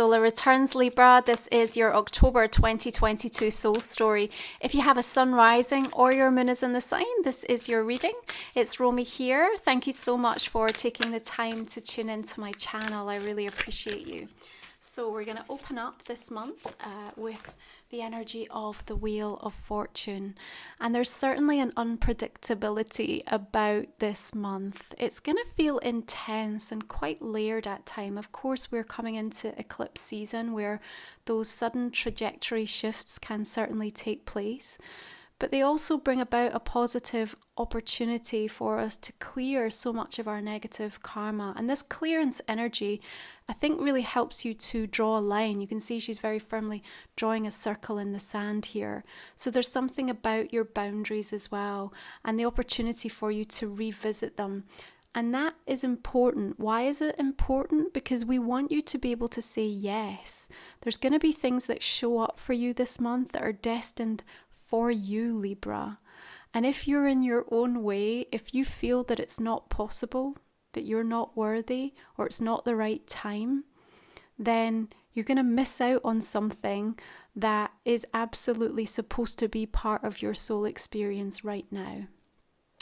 Solar Returns, Libra. This is your October 2022 soul story. If you have a sun rising or your moon is in the sign, this is your reading. It's Romy here. Thank you so much for taking the time to tune into my channel. I really appreciate you. So we're going to open up this month with the energy of the Wheel of Fortune. And there's certainly an unpredictability about this month. It's going to feel intense and quite layered at time. Of course, we're coming into eclipse season where those sudden trajectory shifts can certainly take place. But they also bring about a positive opportunity for us to clear so much of our negative karma. And this clearance energy, I think, really helps you to draw a line. You can see she's very firmly drawing a circle in the sand here. So there's something about your boundaries as well, and the opportunity for you to revisit them. And that is important. Why is it important? Because we want you to be able to say yes. There's going to be things that show up for you this month that are destined for you, Libra. And if you're in your own way, if you feel that it's not possible, that you're not worthy, or it's not the right time, then you're going to miss out on something that is absolutely supposed to be part of your soul experience right now.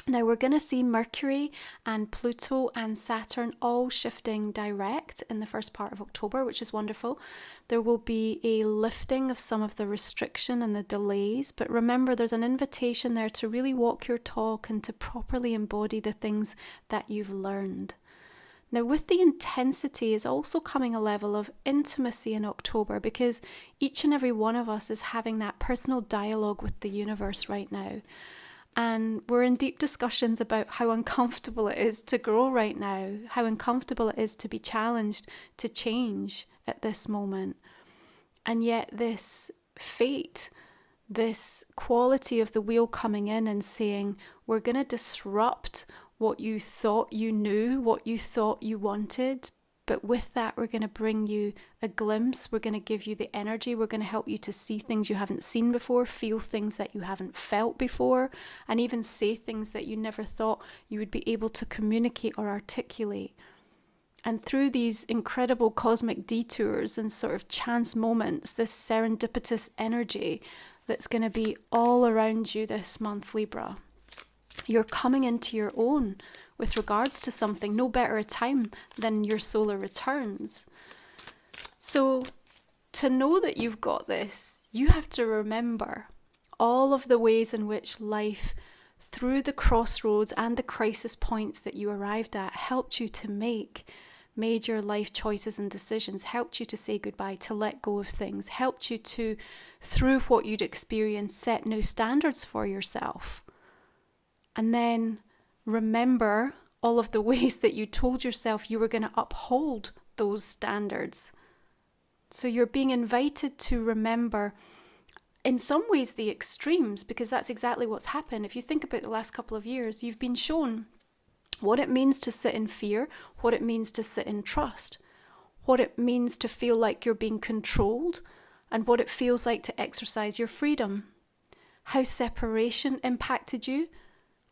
Now we're going to see Mercury and Pluto and Saturn all shifting direct in the first part of October, which is wonderful. There will be a lifting of some of the restriction and the delays, but remember there's an invitation there to really walk your talk and to properly embody the things that you've learned. Now with the intensity is also coming a level of intimacy in October, because each and every one of us is having that personal dialogue with the universe right now. And we're in deep discussions about how uncomfortable it is to grow right now, how uncomfortable it is to be challenged, to change at this moment. And yet this fate, this quality of the wheel coming in and saying, we're going to disrupt what you thought you knew, what you thought you wanted. But with that, we're going to bring you a glimpse. We're going to give you the energy. We're going to help you to see things you haven't seen before, feel things that you haven't felt before, and even say things that you never thought you would be able to communicate or articulate. And through these incredible cosmic detours and sort of chance moments, this serendipitous energy that's going to be all around you this month, Libra, you're coming into your own with regards to something. No better a time than your solar returns. So to know that you've got this, you have to remember all of the ways in which life, through the crossroads and the crisis points that you arrived at, helped you to make major life choices and decisions, helped you to say goodbye, to let go of things, helped you to, through what you'd experienced, set new standards for yourself. And then remember all of the ways that you told yourself you were going to uphold those standards. So you're being invited to remember, in some ways, the extremes, because that's exactly what's happened. If you think about the last couple of years, you've been shown what it means to sit in fear, what it means to sit in trust, what it means to feel like you're being controlled, and what it feels like to exercise your freedom, how separation impacted you,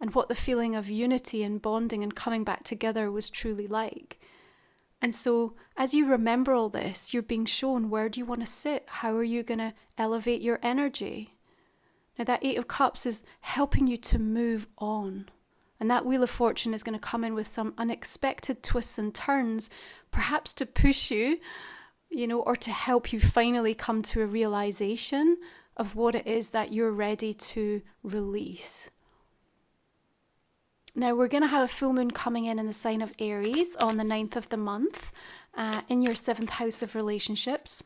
and what the feeling of unity and bonding and coming back together was truly like. And so as you remember all this, you're being shown, where do you want to sit? How are you going to elevate your energy? Now that Eight of Cups is helping you to move on. And that Wheel of Fortune is going to come in with some unexpected twists and turns, perhaps to push you, or to help you finally come to a realization of what it is that you're ready to release. Now we're going to have a full moon coming in the sign of Aries on the 9th of the month, in your 7th house of relationships.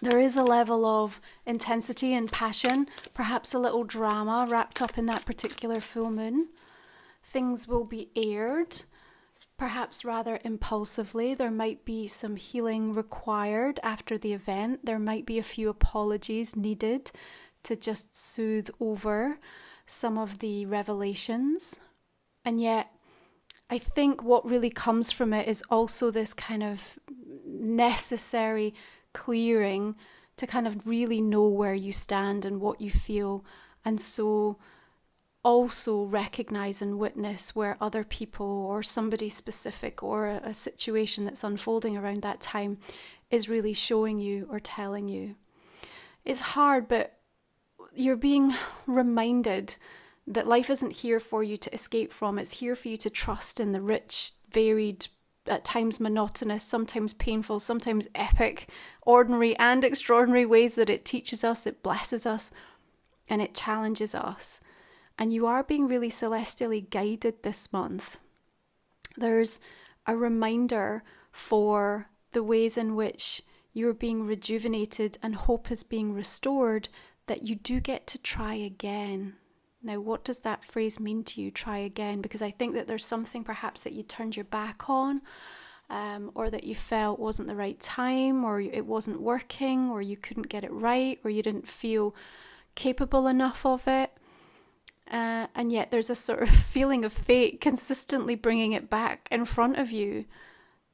There is a level of intensity and passion, perhaps a little drama wrapped up in that particular full moon. Things will be aired, perhaps rather impulsively. There might be some healing required after the event. There might be a few apologies needed to just soothe over some of the revelations. And yet, I think what really comes from it is also this kind of necessary clearing to kind of really know where you stand and what you feel. And so also recognize and witness where other people or somebody specific or a situation that's unfolding around that time is really showing you or telling you. It's hard, but you're being reminded that life isn't here for you to escape from. It's here for you to trust in the rich, varied, at times monotonous, sometimes painful, sometimes epic, ordinary and extraordinary ways that it teaches us, it blesses us, and it challenges us. And you are being really celestially guided this month. There's a reminder for the ways in which you're being rejuvenated and hope is being restored, that you do get to try again. Now, what does that phrase mean to you, try again? Because I think that there's something perhaps that you turned your back on, or that you felt wasn't the right time, or it wasn't working, or you couldn't get it right, or you didn't feel capable enough of it. And yet there's a sort of feeling of fate consistently bringing it back in front of you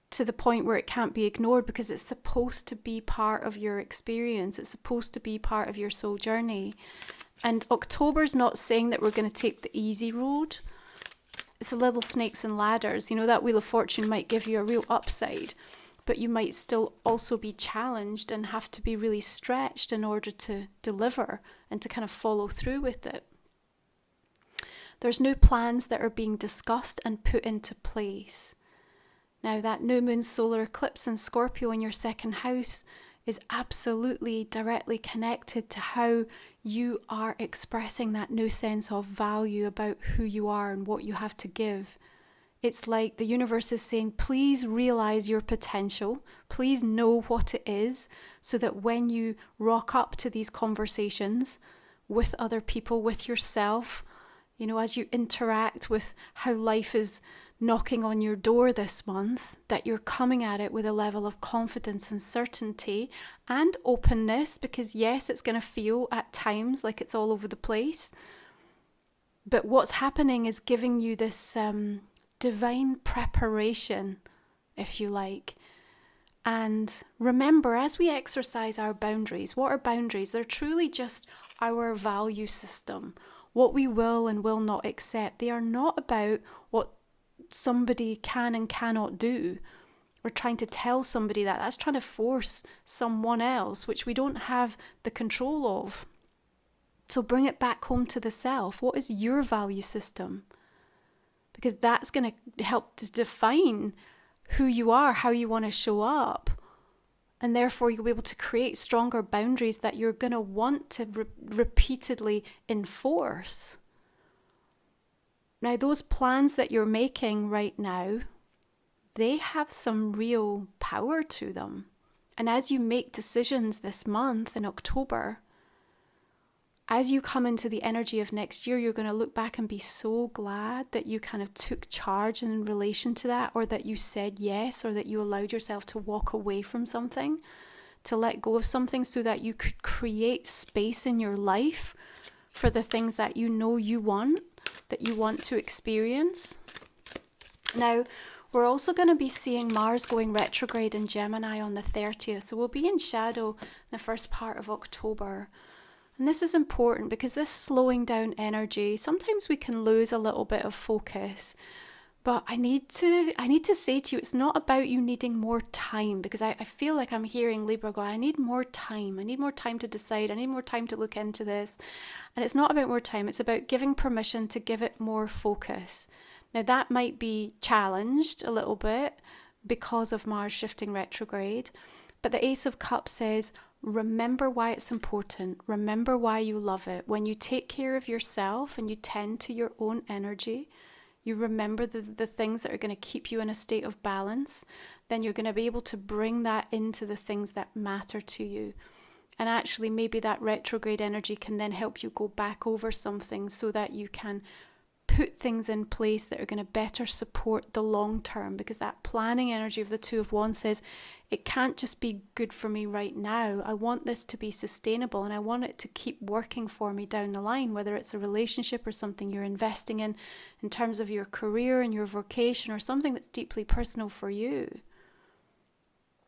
to the point where it can't be ignored, because it's supposed to be part of your experience. It's supposed to be part of your soul journey. And October's not saying that we're going to take the easy road. It's a little snakes and ladders. You know, that Wheel of Fortune might give you a real upside, but you might still also be challenged and have to be really stretched in order to deliver and to kind of follow through with it. There's new plans that are being discussed and put into place. Now, that new moon solar eclipse in Scorpio in your second house is absolutely directly connected to how you are expressing that new sense of value about who you are and what you have to give. It's like the universe is saying, please realize your potential. Please know what it is, so that when you rock up to these conversations with other people, with yourself, you know, as you interact with how life is knocking on your door this month, that you're coming at it with a level of confidence and certainty and openness, because yes, it's going to feel at times like it's all over the place. But what's happening is giving you this divine preparation, if you like. And remember, as we exercise our boundaries, what are boundaries? They're truly just our value system, what we will and will not accept. They are not about what somebody can and cannot do. We're trying to tell somebody that. That's trying to force someone else, which we don't have the control of. So bring it back home to the self. What is your value system? Because that's going to help to define who you are, how you want to show up. And therefore you'll be able to create stronger boundaries that you're going to want to repeatedly enforce. Now, those plans that you're making right now, they have some real power to them. And as you make decisions this month in October, as you come into the energy of next year, you're going to look back and be so glad that you kind of took charge in relation to that, or that you said yes, or that you allowed yourself to walk away from something, to let go of something, so that you could create space in your life for the things that you know you want, that you want to experience. Now, we're also going to be seeing Mars going retrograde in Gemini on the 30th. So we'll be in shadow in the first part of October. And this is important because this slowing down energy, sometimes we can lose a little bit of focus. But I need to say to you, it's not about you needing more time, because I feel like I'm hearing Libra go, I need more time. I need more time to decide. I need more time to look into this. And it's not about more time. It's about giving permission to give it more focus. Now, that might be challenged a little bit because of Mars shifting retrograde. But the Ace of Cups says, remember why it's important. Remember why you love it. When you take care of yourself and you tend to your own energy, you remember the things that are going to keep you in a state of balance, then you're going to be able to bring that into the things that matter to you. And actually, maybe that retrograde energy can then help you go back over something so that you can put things in place that are going to better support the long term, because that planning energy of the Two of Wands says it can't just be good for me right now. I want this to be sustainable, and I want it to keep working for me down the line, whether it's a relationship or something you're investing in terms of your career and your vocation, or something that's deeply personal for you.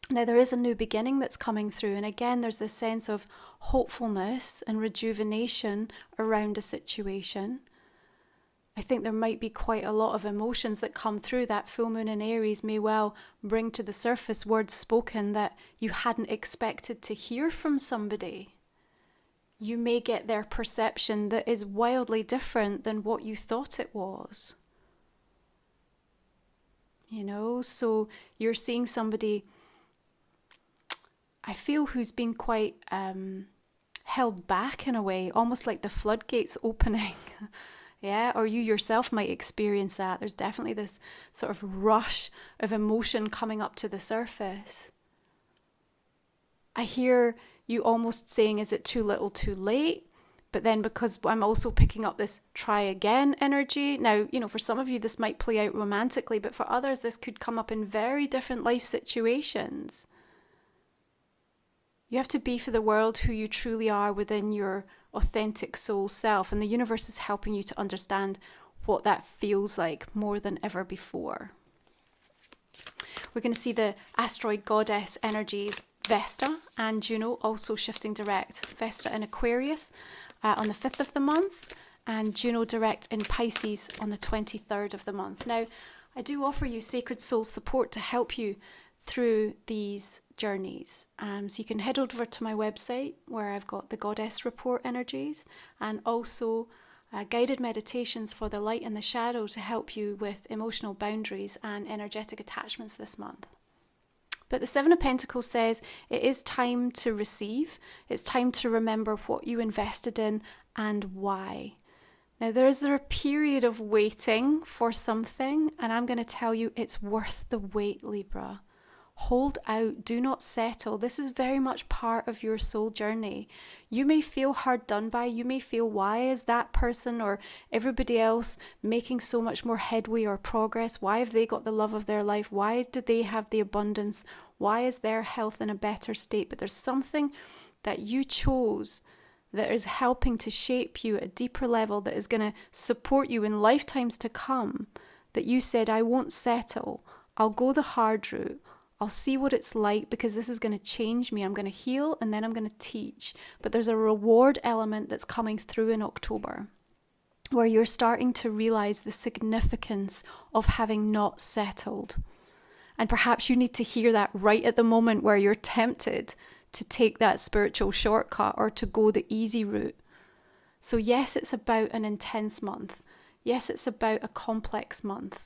Now, there is a new beginning that's coming through, and again, there's this sense of hopefulness and rejuvenation around a situation. I think there might be quite a lot of emotions that come through. That full moon in Aries may well bring to the surface words spoken that you hadn't expected to hear from somebody. You may get their perception that is wildly different than what you thought it was. You know, so you're seeing somebody, I feel, who's been quite held back in a way, almost like the floodgates opening. Yeah, or you yourself might experience that. There's definitely this sort of rush of emotion coming up to the surface. I hear you almost saying, is it too little, too late? But then because I'm also picking up this try again energy. Now, you know, for some of you, this might play out romantically, but for others, this could come up in very different life situations. You have to be for the world who you truly are within your authentic soul self, and the universe is helping you to understand what that feels like more than ever before. We're going to see the asteroid goddess energies Vesta and Juno also shifting direct. Vesta in Aquarius on the 5th of the month, and Juno direct in Pisces on the 23rd of the month. Now, I do offer you Sacred Soul support to help you through these journeys. So you can head over to my website where I've got the Goddess Report energies, and also guided meditations for the light and the shadow to help you with emotional boundaries and energetic attachments this month. But the Seven of Pentacles says it is time to receive. It's time to remember what you invested in and why. Now, there is a period of waiting for something, and I'm going to tell you it's worth the wait, Libra. Hold out, do not settle. This is very much part of your soul journey. You may feel hard done by, you may feel, why is that person or everybody else making so much more headway or progress? Why have they got the love of their life? Why do they have the abundance? Why is their health in a better state? But there's something that you chose that is helping to shape you at a deeper level, that is going to support you in lifetimes to come, that you said, I won't settle. I'll go the hard route. I'll see what it's like, because this is going to change me. I'm going to heal and then I'm going to teach. But there's a reward element that's coming through in October, where you're starting to realize the significance of having not settled. And perhaps you need to hear that right at the moment where you're tempted to take that spiritual shortcut or to go the easy route. So yes, it's about an intense month. Yes, it's about a complex month.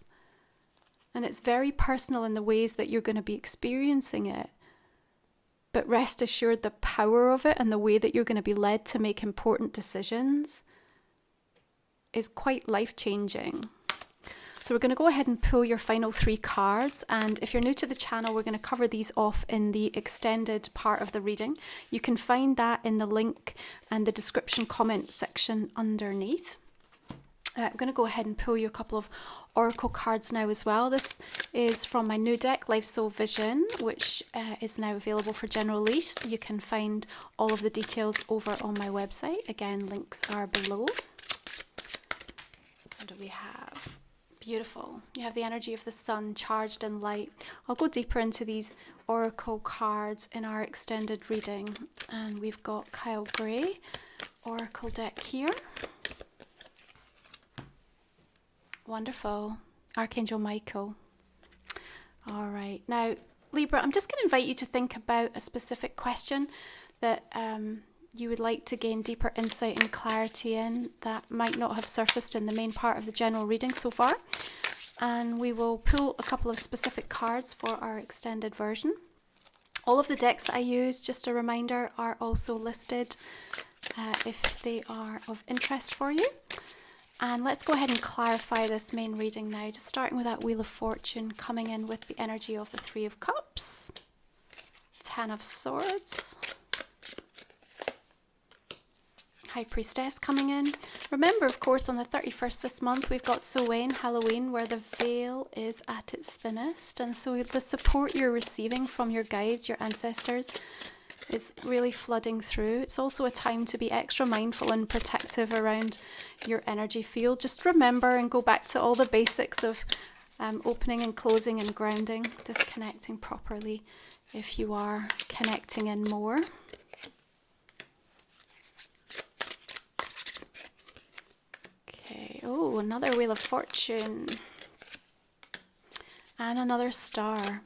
And it's very personal in the ways that you're going to be experiencing it. But rest assured, the power of it and the way that you're going to be led to make important decisions is quite life-changing. So we're going to go ahead and pull your final 3 cards. And if you're new to the channel, we're going to cover these off in the extended part of the reading. You can find that in the link and the description comment section underneath. I'm going to go ahead and pull you a couple of oracle cards now as well. This is from my new deck, Life Soul Vision, which is now available for general release. So you can find all of the details over on my website. Again, links are below. What do we have? Beautiful. You have the energy of the sun charged in light. I'll go deeper into these oracle cards in our extended reading. And we've got Kyle Gray oracle deck here. Wonderful. Archangel Michael. All right. Now, Libra, I'm just going to invite you to think about a specific question that you would like to gain deeper insight and clarity in that might not have surfaced in the main part of the general reading so far. And we will pull a couple of specific cards for our extended version. All of the decks that I use, just a reminder, are also listed if they are of interest for you. And let's go ahead and clarify this main reading now, just starting with that Wheel of Fortune coming in with the energy of the 3 of Cups, 10 of Swords, High Priestess coming in. Remember, of course, on the 31st this month, we've got Samhain, Halloween, where the veil is at its thinnest. And so the support you're receiving from your guides, your ancestors, is really flooding through. It's also a time to be extra mindful and protective around your energy field. Just remember and go back to all the basics of opening and closing and grounding, disconnecting properly if you are connecting in more. Okay, oh, another Wheel of Fortune. And another star.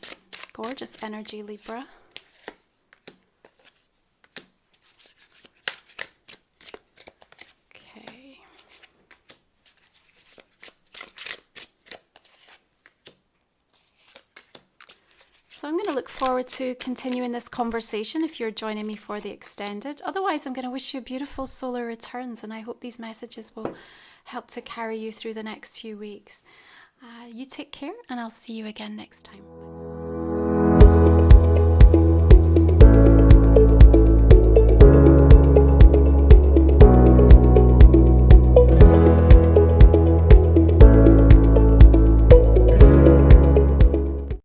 Gorgeous energy, Libra. Okay. So I'm going to look forward to continuing this conversation if you're joining me for the extended. Otherwise, I'm going to wish you beautiful solar returns, and I hope these messages will help to carry you through the next few weeks. You take care, and I'll see you again next time.